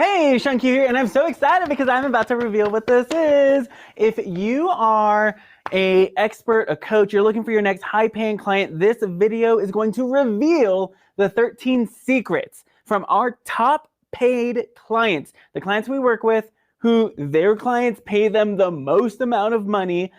Hey, 𝐻𝐭 here, and I'm so excited because I'm about to reveal what this is. If you are an expert, a coach, you're looking for your next high-paying client, this video is going to reveal the 13 secrets from our top paid clients, the clients we work with, who their clients pay them the most amount of money.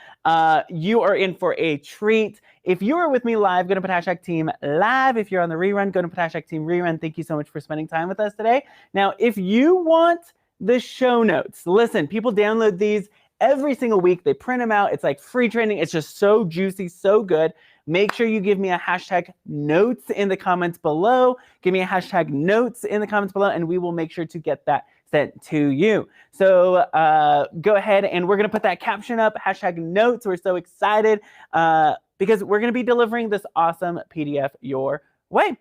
You are in for a treat. If you are with me live, go to put #team live. If you're on the rerun, go to put #team rerun. Thank you so much for spending time with us today. Now, if you want the show notes, listen, people download these every single week. They print them out. It's like free training. It's just so juicy, so good. Make sure you give me a #notes in the comments below. Give me a #notes in the comments below, and we will make sure to get that sent to you. So go ahead, and we're going to put that caption up, #notes. We're so excited because we're going to be delivering this awesome PDF your way.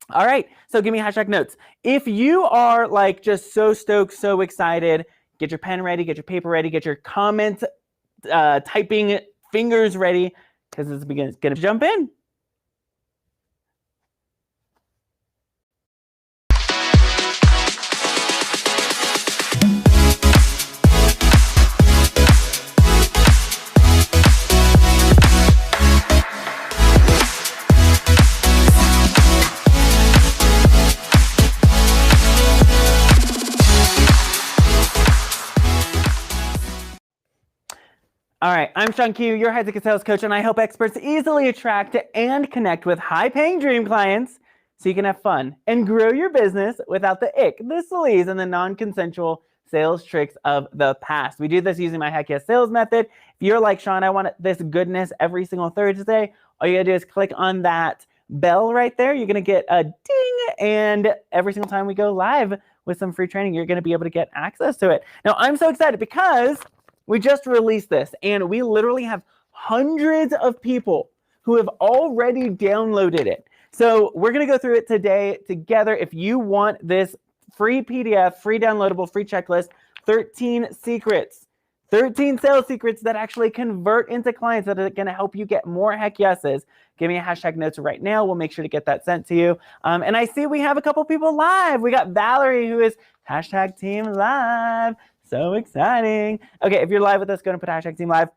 All right, so give me a #notes. If you are like just so stoked, so excited, get your pen ready, get your paper ready, get your comment typing fingers ready, because it's going to jump in. All right, I'm 𝐻𝐭, your high-ticket sales coach, and I help experts easily attract and connect with high-paying dream clients so you can have fun and grow your business without the ick, the sleaze, and the non-consensual sales tricks of the past. We do this using my Heck Yes Sales method. If you're like, Shawn, I want this goodness every single Thursday, all you gotta do is click on that bell right there. You're gonna get a ding, and every single time we go live with some free training, you're gonna be able to get access to it. Now, I'm so excited because we just released this, and we literally have hundreds of people who have already downloaded it. So we're going to go through it today together. If you want this free PDF, free downloadable, free checklist, 13 secrets, 13 sales secrets that actually convert into clients that are going to help you get more heck yeses, give me a #notes right now. We'll make sure to get that sent to you. And I see we have a couple people live. We got Valerie, who is #team live. So exciting. Okay, if you're live with us, go to put #team live.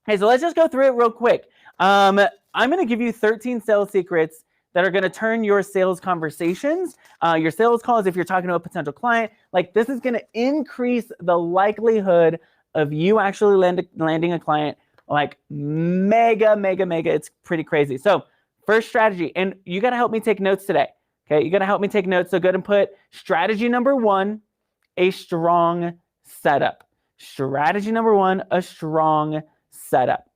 Hey, so let's just go through it real quick. I'm going to give you 13 sales secrets that are going to turn your sales conversations, your sales calls, if you're talking to a potential client, like this is going to increase the likelihood of you actually landing a client like mega. It's pretty crazy. So first strategy, and you got to help me take notes today. Okay, you got to help me take notes. So go ahead and put strategy number 1, a strong setup. Strategy number 1, a strong setup.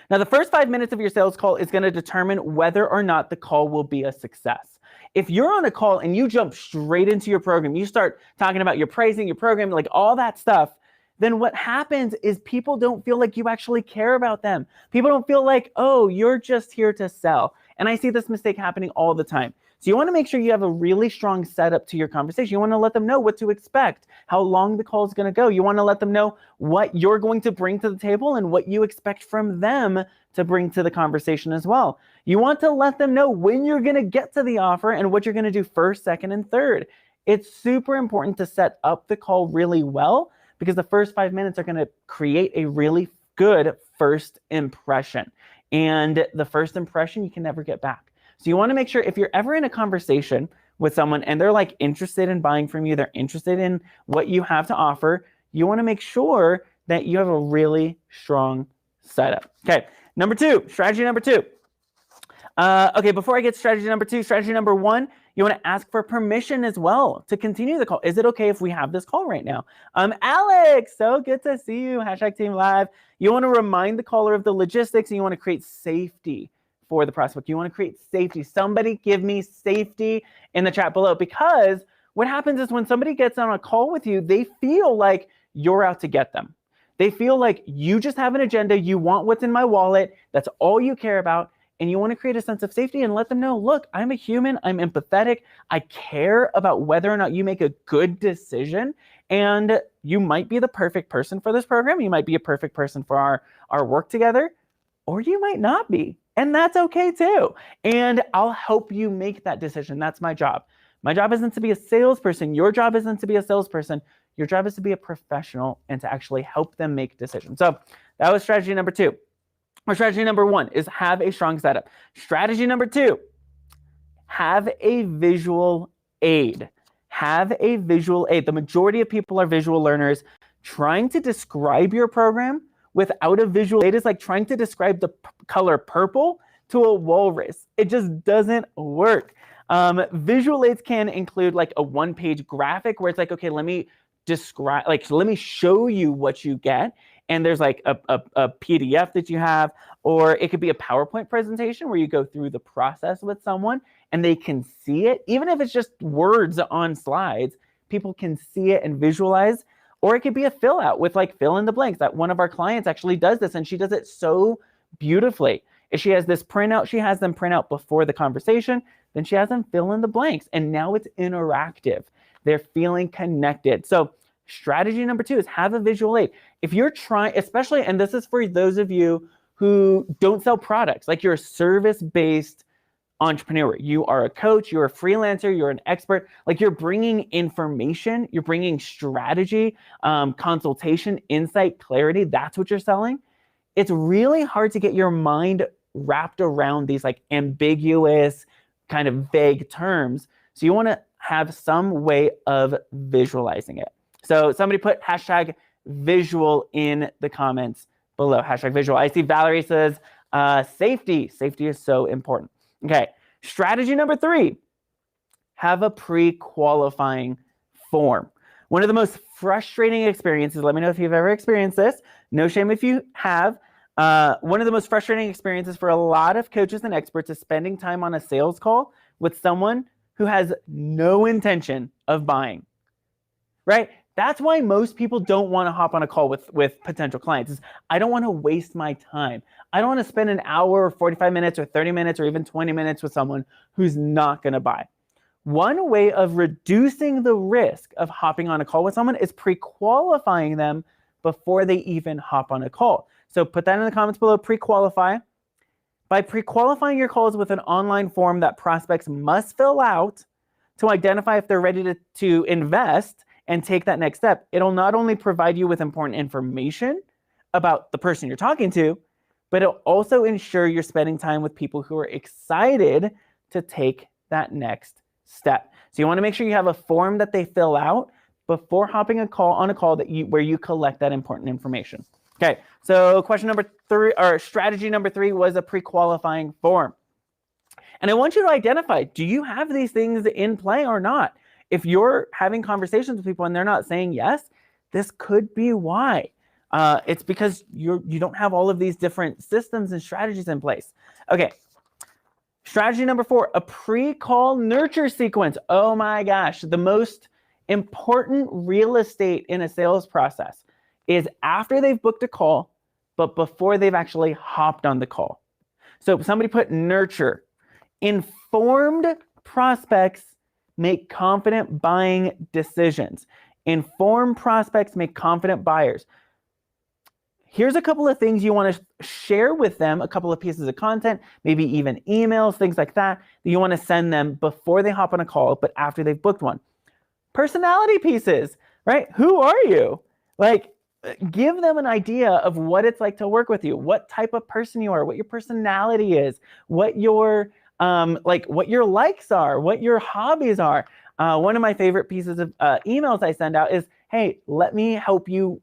Now, the first 5 minutes of your sales call is going to determine whether or not the call will be a success. If you're on a call and you jump straight into your program, you start talking about your pricing, your program, like all that stuff, then what happens is people don't feel like you actually care about them. People don't feel like, oh, you're just here to sell. And I see this mistake happening all the time. So you want to make sure you have a really strong setup to your conversation. You want to let them know what to expect, how long the call is going to go. You want to let them know what you're going to bring to the table and what you expect from them to bring to the conversation as well. You want to let them know when you're going to get to the offer and what you're going to do first, second, and third. It's super important to set up the call really well because the first 5 minutes are going to create a really good first impression. And the first impression you can never get back. So you want to make sure if you're ever in a conversation with someone and they're like interested in buying from you, they're interested in what you have to offer, you want to make sure that you have a really strong setup. Okay, number 2, strategy number 2. Okay, before I get strategy number 2, strategy number 1, you want to ask for permission as well to continue the call. Is it okay if we have this call right now? Alex, so good to see you, #team live. You want to remind the caller of the logistics and you want to create safety for the prospect. You want to create safety. Somebody give me safety in the chat below, because what happens is when somebody gets on a call with you, they feel like you're out to get them. They feel like you just have an agenda. You want what's in my wallet. That's all you care about. And you want to create a sense of safety and let them know, look, I'm a human. I'm empathetic. I care about whether or not you make a good decision. And you might be the perfect person for this program. You might be a perfect person for our work together, or you might not be. And that's okay too. And I'll help you make that decision. That's my job. My job isn't to be a salesperson. Your job isn't to be a salesperson. Your job is to be a professional and to actually help them make decisions. So that was strategy number 2. Or strategy number 1 is have a strong setup. Strategy number 2, have a visual aid. Have a visual aid. The majority of people are visual learners. Trying to describe your program without a visual aid is like trying to describe the color purple to a walrus. It just doesn't work. Visual aids can include like a 1-page graphic where it's like, okay, let me describe, like, let me show you what you get. And there's like a PDF that you have, or it could be a PowerPoint presentation where you go through the process with someone and they can see it. Even if it's just words on slides, people can see it and visualize. Or it could be a fill out with like fill in the blanks. That one of our clients actually does this, and she does it so beautifully. If she has this printout, she has them print out before the conversation, then she has them fill in the blanks, and now it's interactive. They're feeling connected. So strategy number 2 is have a visual aid. If you're trying, especially, and this is for those of you who don't sell products, like you're a service-based entrepreneur, you are a coach, you're a freelancer, you're an expert, like you're bringing information, you're bringing strategy, consultation, insight, clarity, that's what you're selling. It's really hard to get your mind wrapped around these like ambiguous kind of vague terms. So you want to have some way of visualizing it. So somebody put hashtag visual in the comments below, hashtag visual. I see Valerie says safety. Safety is so important. Okay, strategy number 3, have a pre-qualifying form. One of the most frustrating experiences, let me know if you've ever experienced this, no shame if you have. One of the most frustrating experiences for a lot of coaches and experts is spending time on a sales call with someone who has no intention of buying, right? That's why most people don't want to hop on a call with potential clients. Is I don't want to waste my time. I don't want to spend an hour or 45 minutes or 30 minutes or even 20 minutes with someone who's not going to buy. One way of reducing the risk of hopping on a call with someone is pre-qualifying them before they even hop on a call. So put that in the comments below, pre-qualify. By pre-qualifying your calls with an online form that prospects must fill out to identify if they're ready to invest and take that next step, it'll not only provide you with important information about the person you're talking to, but it'll also ensure you're spending time with people who are excited to take that next step. So you want to make sure you have a form that they fill out before hopping on a call where you collect that important information. Okay, so question number 3, or strategy number 3 was a pre-qualifying form. And I want you to identify, do you have these things in play or not? If you're having conversations with people and they're not saying yes, this could be why. It's because you don't have all of these different systems and strategies in place. Okay, strategy number 4, a pre-call nurture sequence. Oh my gosh, the most important real estate in a sales process is after they've booked a call, but before they've actually hopped on the call. So somebody put nurture. Informed prospects make confident buying decisions. Informed prospects make confident buyers. Here's a couple of things you want to share with them, a couple of pieces of content, maybe even emails, things like that you want to send them before they hop on a call, but after they've booked one. Personality pieces, right? Who are you? Like, give them an idea of what it's like to work with you, what type of person you are, what your personality is, what your what your likes are, what your hobbies are. One of my favorite pieces of emails I send out is, hey, let me help you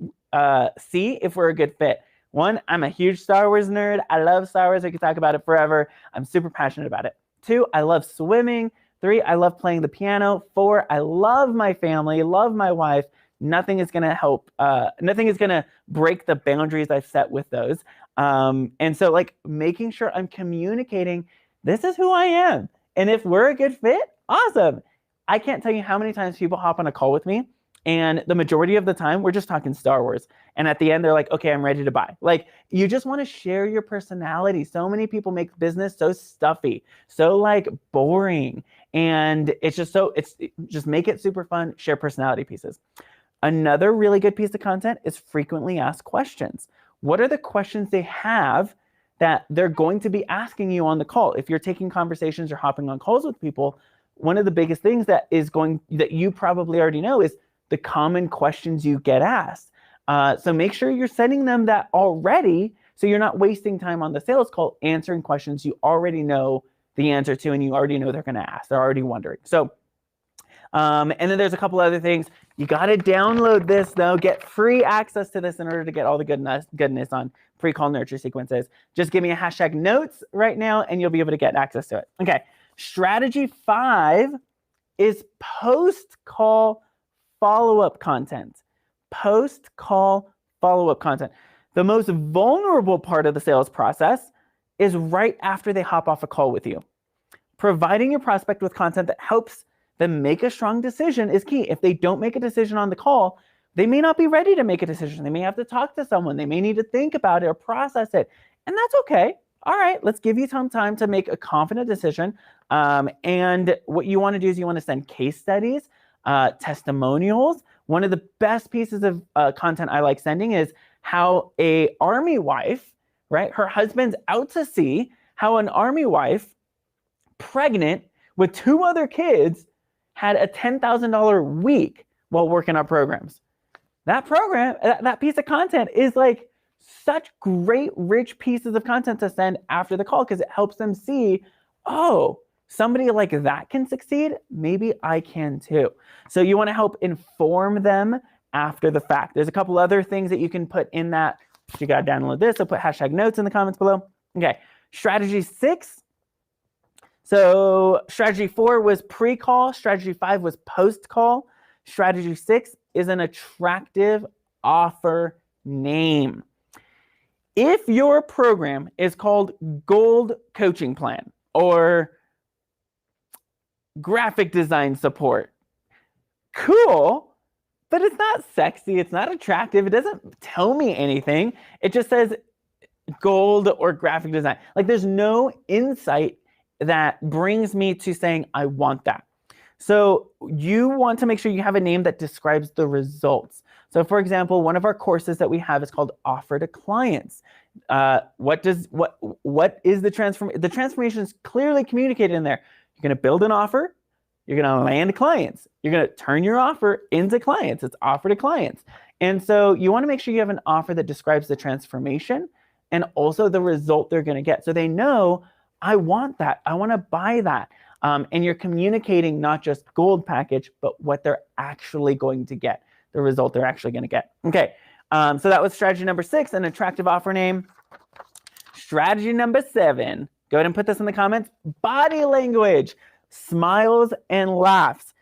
see if we're a good fit. 1, I'm a huge Star Wars nerd. I love Star Wars. I could talk about it forever. I'm super passionate about it. 2, I love swimming. 3, I love playing the piano. 4, I love my family, love my wife. Nothing is going to help. Nothing is going to break the boundaries I've set with those. And so like making sure I'm communicating, this is who I am. And if we're a good fit, awesome. I can't tell you how many times people hop on a call with me, and the majority of the time we're just talking Star Wars. And at the end, they're like, okay, I'm ready to buy. Like, you just want to share your personality. So many people make business so stuffy, so like boring. And it's just make it super fun, share personality pieces. Another really good piece of content is frequently asked questions. What are the questions they have that they're going to be asking you on the call? If you're taking conversations or hopping on calls with people, one of the biggest things that you probably already know is the common questions you get asked. So make sure you're sending them that already, so you're not wasting time on the sales call answering questions you already know the answer to and you already know they're going to ask. They're already wondering. So, and then there's a couple other things. You got to download this though. Get free access to this in order to get all the goodness on pre-call nurture sequences. Just give me a hashtag notes right now and you'll be able to get access to it. Okay. Strategy 5 is post-call follow-up content. Post-call follow-up content. The most vulnerable part of the sales process is right after they hop off a call with you. Providing your prospect with content that helps them make a strong decision is key. If they don't make a decision on the call, they may not be ready to make a decision. They may have to talk to someone. They may need to think about it or process it. And that's okay. All right, let's give you some time to make a confident decision. And what you want to do is you want to send case studies, testimonials. One of the best pieces of content I like sending is how a army wife, right? Her husband's out to sea, how an army wife, pregnant with 2 other kids, had a $10,000 week while working our programs. That program, that piece of content is like such great, rich pieces of content to send after the call because it helps them see, oh, somebody like that can succeed. Maybe I can too. So you want to help inform them after the fact. There's a couple other things that you can put in that. You got to download this. So put hashtag notes in the comments below. Okay. Strategy 6. So strategy 4 was pre-call. Strategy 5 was post-call. Strategy 6 is an attractive offer name. If your program is called Gold Coaching Plan or Graphic Design Support, cool, but it's not sexy. It's not attractive. It doesn't tell me anything. It just says gold or graphic design. Like there's no insight that brings me to saying, I want that. So you want to make sure you have a name that describes the results. So for example, one of our courses that we have is called Offer to Clients. What is the transformation? The transformation is clearly communicated in there. You're going to build an offer. You're going to land clients. You're going to turn your offer into clients. It's Offer to Clients. And so you want to make sure you have an offer that describes the transformation and also the result they're going to get. So they know, I want that. I want to buy that. And you're communicating not just gold package, but what they're actually going to get, the result they're actually going to get. Okay, so that was strategy number 6, an attractive offer name. Strategy number 7, go ahead and put this in the comments. Body language, smiles and laughs.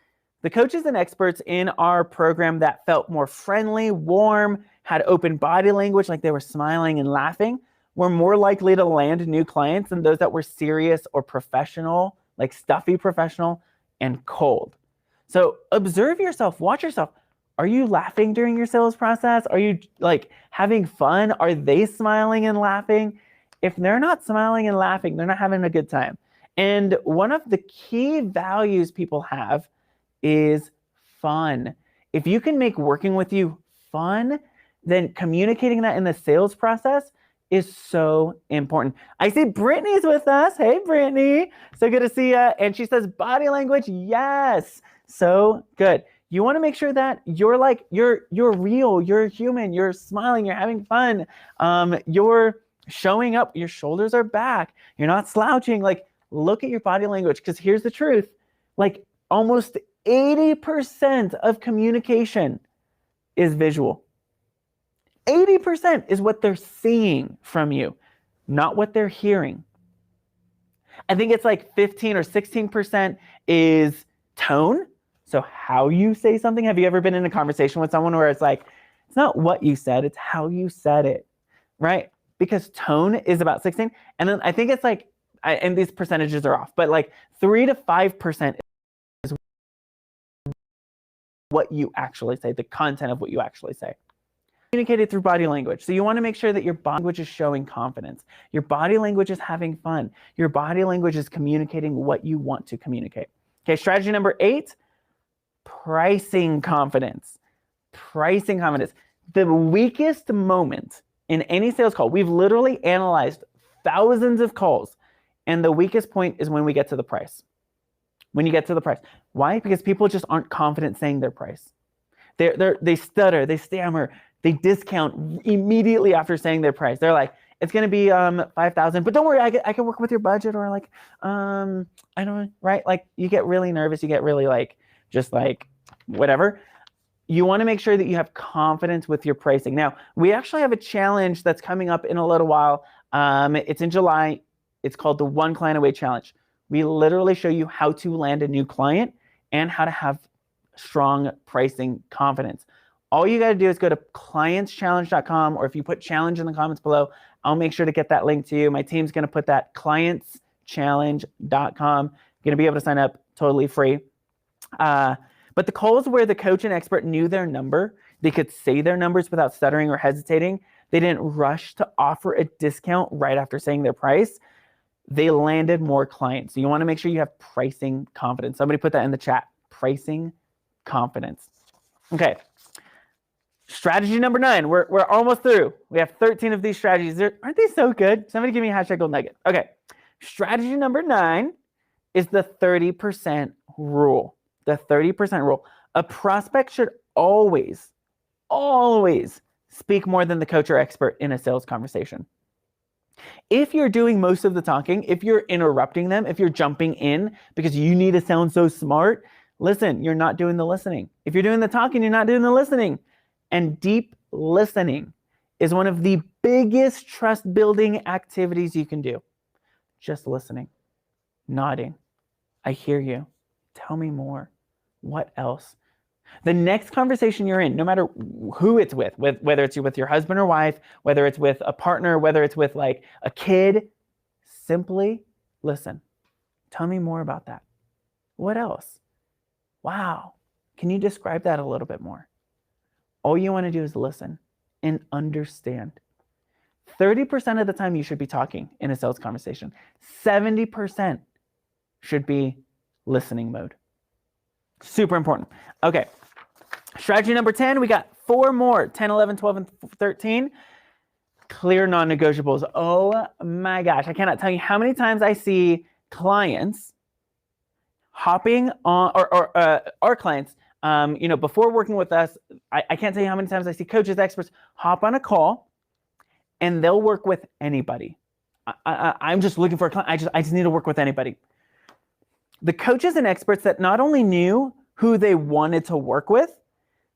The coaches and experts in our program that felt more friendly, warm, had open body language, like they were smiling and laughing, were more likely to land new clients than those that were serious or professional, like stuffy professional and cold. So observe yourself, watch yourself. Are you laughing during your sales process? Are you like having fun? Are they smiling and laughing? If they're not smiling and laughing, they're not having a good time. And one of the key values people have is fun. If you can make working with you fun, then communicating that in the sales process is so important. I see Brittany's with us. Hey, Brittany. So good to see you. And she says body language. Yes. So good. You want to make sure that you're like, you're real, you're human, you're smiling, you're having fun. You're showing up, your shoulders are back. You're not slouching. Like, look at your body language. Because here's the truth. Like almost 80% of communication is visual. 80% is what they're seeing from you, not what they're hearing. I think it's like 15 or 16% is tone. So how you say something. Have you ever been in a conversation with someone where it's like, it's not what you said, it's how you said it, right? Because tone is about 16. And then I think it's like, and these percentages are off, but like 3 to 5% is what you actually say, the content of what you actually say. Communicated through body language. So you want to make sure that your body language is showing confidence. Your body language is having fun. Your body language is communicating what you want to communicate. Okay, strategy number 8, pricing confidence. Pricing confidence. The weakest moment in any sales call, we've literally analyzed thousands of calls, and the weakest point is when we get to the price. when you get to the price. Why? Because people just aren't confident saying their price. They stutter, they stammer, they discount immediately after saying their price. They're like, it's going to be $5,000, but don't worry, I can work with your budget, or like, I don't know, right? Like, you get really nervous, you get really like, just like whatever. You want to make sure that you have confidence with your pricing. Now, we actually have a challenge that's coming up in a little while. It's in July. It's called the One Client Away Challenge. We literally show you how to land a new client and how to have strong pricing confidence. All you got to do is go to clientschallenge.com, or if you put challenge in the comments below, I'll make sure to get that link to you. My team's going to put that clientschallenge.com. You're going to be able to sign up totally free. But the calls where the coach and expert knew their number, they could say their numbers without stuttering or hesitating. They didn't rush to offer a discount right after saying their price. They landed more clients. So you want to make sure you have pricing confidence. Somebody put that in the chat. Pricing confidence. Okay. Strategy number 9. We're almost through. We have 13 of these strategies. Aren't they so good? Somebody give me a hashtag gold nugget. Okay. Strategy number 9 is the 30% rule. The 30% rule. A prospect should always speak more than the coach or expert in a sales conversation. If you're doing most of the talking, if you're interrupting them, if you're jumping in because you need to sound so smart, listen, you're not doing the listening. If you're doing the talking, you're not doing the listening. And deep listening is one of the biggest trust building activities you can do. Just listening, nodding. I hear you. Tell me more. What else? The next conversation you're in, no matter who it's with, whether it's with your husband or wife, whether it's with a partner, whether it's with like a kid, simply listen. Tell me more about that. What else? Wow. Can you describe that a little bit more? All you want to do is listen and understand. 30% of the time you should be talking in a sales conversation. 70% should be listening mode. Super important. Okay. Strategy number 10, we got 4 more, 10, 11, 12, and 13. Clear non-negotiables. Oh my gosh. I cannot tell you how many times I see clients hopping on, or our clients, before working with us, I can't tell you how many times I see coaches, experts hop on a call and they'll work with anybody. I'm just looking for a client. I just need to work with anybody. The coaches and experts that not only knew who they wanted to work with,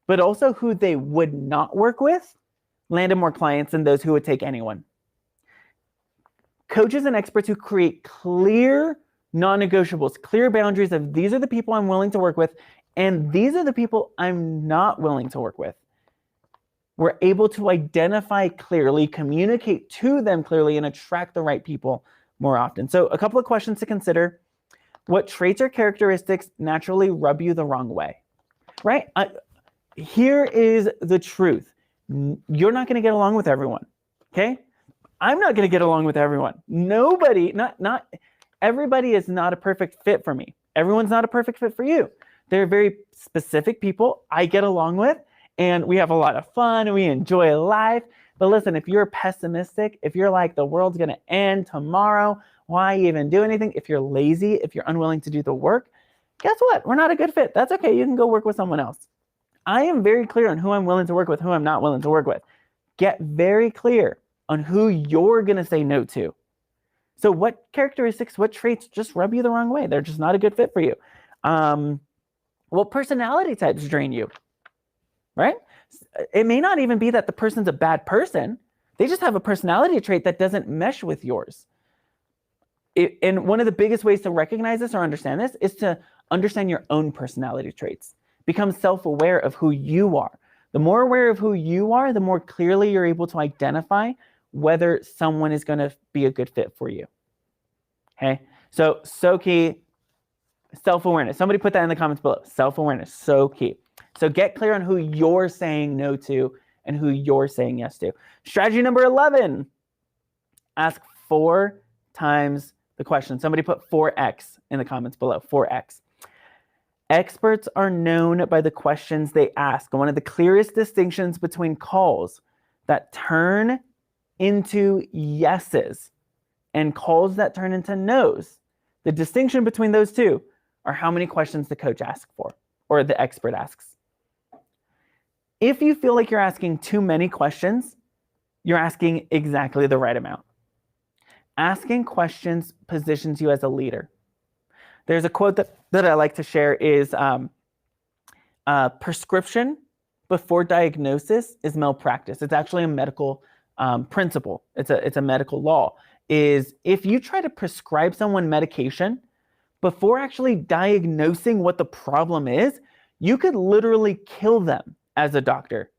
but also who they would not work with, landed more clients than those who would take anyone. Coaches and experts who create clear non-negotiables, clear boundaries of these are the people I'm willing to work with, and these are the people I'm not willing to work with. We're able to identify clearly, communicate to them clearly, and attract the right people more often. So a couple of questions to consider. What traits or characteristics naturally rub you the wrong way, right? Here is the truth. You're not going to get along with everyone, okay? I'm not going to get along with everyone. Nobody, not everybody is not a perfect fit for me. Everyone's not a perfect fit for you. They're very specific people I get along with, and we have a lot of fun, and we enjoy life. But listen, if you're pessimistic, if you're like the world's going to end tomorrow, why even do anything? If you're lazy, if you're unwilling to do the work, guess what? We're not a good fit. That's okay. You can go work with someone else. I am very clear on who I'm willing to work with, who I'm not willing to work with. Get very clear on who you're going to say no to. So what characteristics, what traits just rub you the wrong way? They're just not a good fit for you. What personality types drain you, right? It may not even be that the person's a bad person. They just have a personality trait that doesn't mesh with yours. And one of the biggest ways to recognize this or understand this is to understand your own personality traits. Become self-aware of who you are. The more aware of who you are, the more clearly you're able to identify whether someone is going to be a good fit for you. Okay, so key. Self-awareness. Somebody put that in the comments below. Self-awareness, so key. So get clear on who you're saying no to and who you're saying yes to. Strategy number 11. Ask 4 times the question. Somebody put 4x in the comments below. 4x. Experts are known by the questions they ask. One of the clearest distinctions between calls that turn into yeses and calls that turn into nos. The distinction between those two or how many questions the coach asks for or the expert asks. If you feel like you're asking too many questions, you're asking exactly the right amount. Asking questions positions you as a leader. There's a quote that I like to share is prescription before diagnosis is malpractice. It's actually a medical principle. It's a medical law. Is if you try to prescribe someone medication before actually diagnosing what the problem is, you could literally kill them as a doctor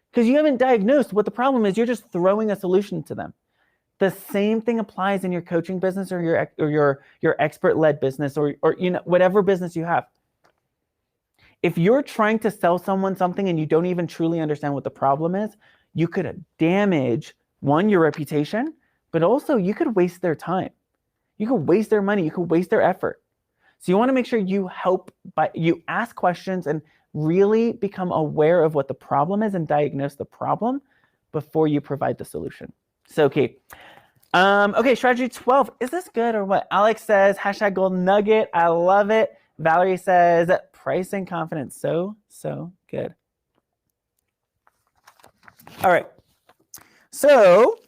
because you haven't diagnosed what the problem is. You're just throwing a solution to them. The same thing applies in your coaching business or your expert-led business or whatever business you have. If you're trying to sell someone something and you don't even truly understand what the problem is, you could damage, one, your reputation, but also you could waste their time. You could waste their money. You could waste their effort. So you want to make sure you you ask questions and really become aware of what the problem is and diagnose the problem before you provide the solution. So key. Okay, strategy 12. Is this good or what? Alex says, #golden nugget. I love it. Valerie says, pricing confidence. So good. All right. So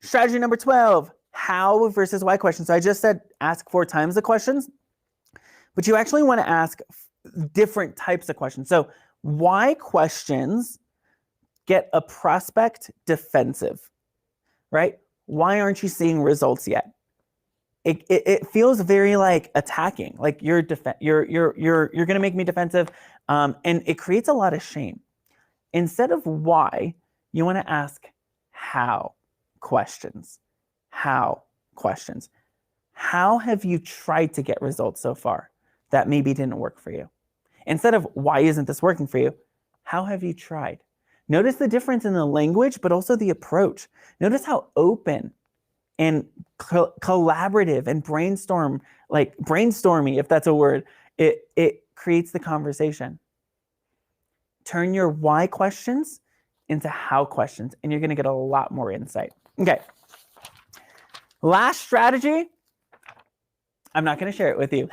strategy number 12, how versus why questions. So I just said ask 4 times the questions, but you actually want to ask different types of questions. So why questions get a prospect defensive, right? Why aren't you seeing results yet? It feels very like attacking, like you're going to make me defensive, and it creates a lot of shame. Instead of why, you want to ask how questions. How questions. How have you tried to get results so far that maybe didn't work for you? Instead of why isn't this working for you, how have you tried? Notice the difference in the language, but also the approach. Notice how open and collaborative and brainstormy, if that's a word, it creates the conversation. Turn your why questions into how questions, and you're going to get a lot more insight. Okay. Last strategy. I'm not going to share it with you.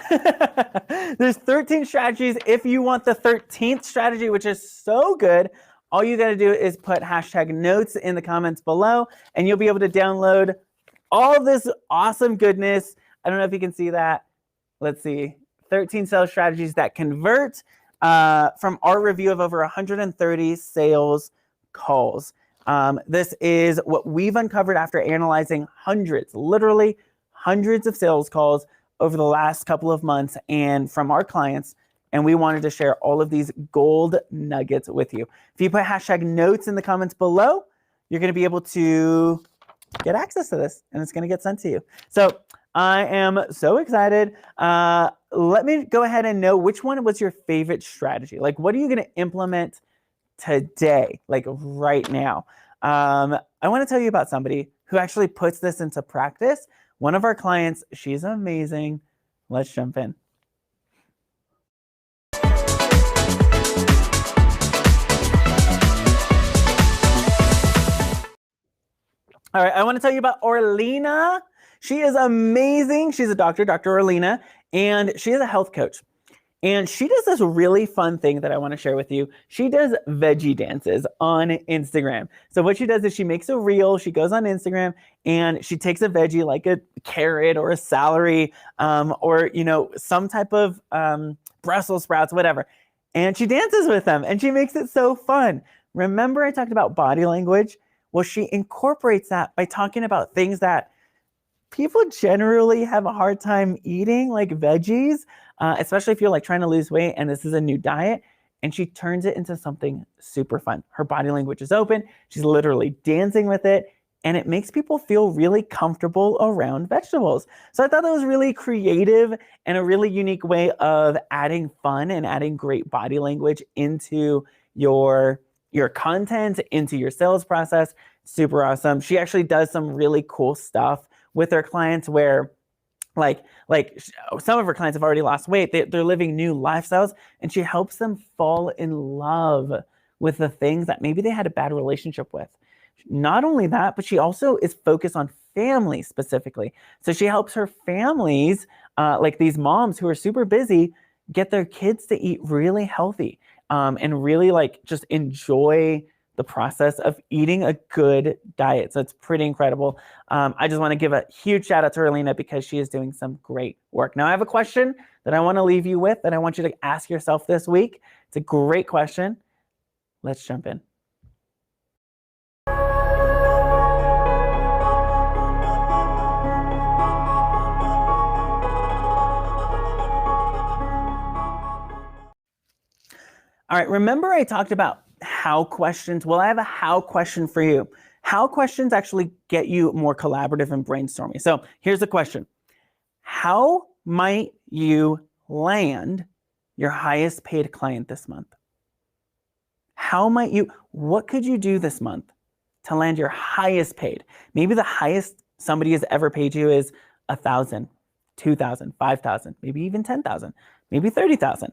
There's 13 strategies. If you want the 13th strategy, which is so good, all you got to do is put #notes in the comments below, and you'll be able to download all this awesome goodness. I don't know if you can see that. Let's see. 13 sales strategies that convert from our review of over 130 sales calls. This is what we've uncovered after analyzing literally hundreds of sales calls over the last couple of months and from our clients. And we wanted to share all of these gold nuggets with you. If you put #notes in the comments below, you're going to be able to get access to this, and it's going to get sent to you. So I am so excited. Let me go ahead and know which one was your favorite strategy. Like, what are you going to implement today, like right now? I want to tell you about somebody who actually puts this into practice. One of our clients, she's amazing. Let's jump in. All right, I want to tell you about Orlina. She is amazing. She's a doctor, Dr. Orlina, and she is a health coach. And she does this really fun thing that I want to share with you. She does veggie dances on Instagram. So what she does is she makes a reel. She goes on Instagram and she takes a veggie like a carrot or a celery or, some type of Brussels sprouts, whatever. And she dances with them and she makes it so fun. Remember I talked about body language? Well, she incorporates that by talking about things that people generally have a hard time eating, like veggies, especially if you're like trying to lose weight and this is a new diet. And she turns it into something super fun. Her body language is open. She's literally dancing with it. And it makes people feel really comfortable around vegetables. So I thought that was really creative and a really unique way of adding fun and adding great body language into your content, into your sales process. Super awesome. She actually does some really cool stuff with her clients where like some of her clients have already lost weight. They're living new lifestyles, and she helps them fall in love with the things that maybe they had a bad relationship with. Not only that, but she also is focused on families specifically. So she helps her families, like these moms who are super busy, get their kids to eat really healthy and really like just enjoy the process of eating a good diet. So it's pretty incredible. I just want to give a huge shout out to Erlina because she is doing some great work. Now I have a question that I want to leave you with that I want you to ask yourself this week. It's a great question. Let's jump in. All right, remember I talked about how questions? Well, I have a how question for you. How questions actually get you more collaborative and brainstorming. So here's the question. How might you land your highest paid client this month? What could you do this month to land your highest paid? Maybe the highest somebody has ever paid you is 1,000, 2,000, 5,000, maybe even 10,000, maybe 30,000.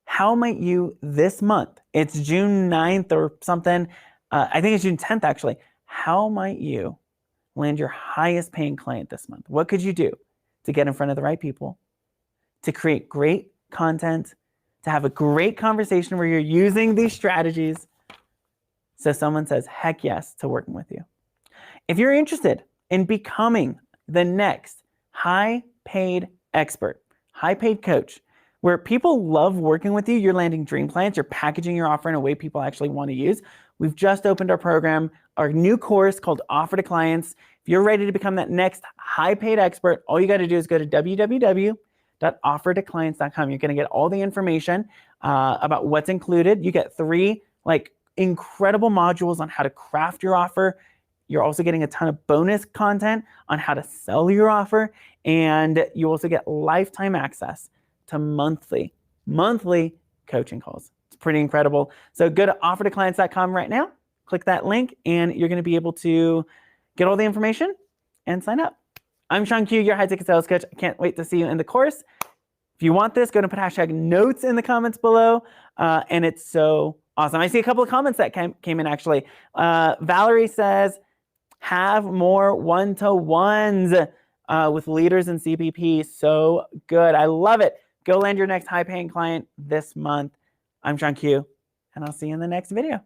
How might you this month? It's June 9th or something. I think it's June 10th actually. How might you land your highest paying client this month? What could you do to get in front of the right people, to create great content, to have a great conversation where you're using these strategies so someone says heck yes to working with you? If you're interested in becoming the next high paid expert, high paid coach, where people love working with you, you're landing dream clients, you're packaging your offer in a way people actually want to use. We've just opened our program, our new course called Offer to Clients. If you're ready to become that next high paid expert, all you got to do is go to www.offertoclients.com. You're going to get all the information about what's included. You get 3 like incredible modules on how to craft your offer. You're also getting a ton of bonus content on how to sell your offer. And you also get lifetime access to monthly coaching calls. It's pretty incredible. So go to offertoclients.com right now, click that link, and you're going to be able to get all the information and sign up. I'm HeyShawnQ, your high ticket sales coach. I can't wait to see you in the course. If you want this, go to put hashtag notes in the comments below. And it's so awesome. I see a couple of comments that came in actually. Valerie says, have more one-to-ones with leaders in CPP. So good. I love it. Go land your next high-paying client this month. I'm HeyShawnQ, and I'll see you in the next video.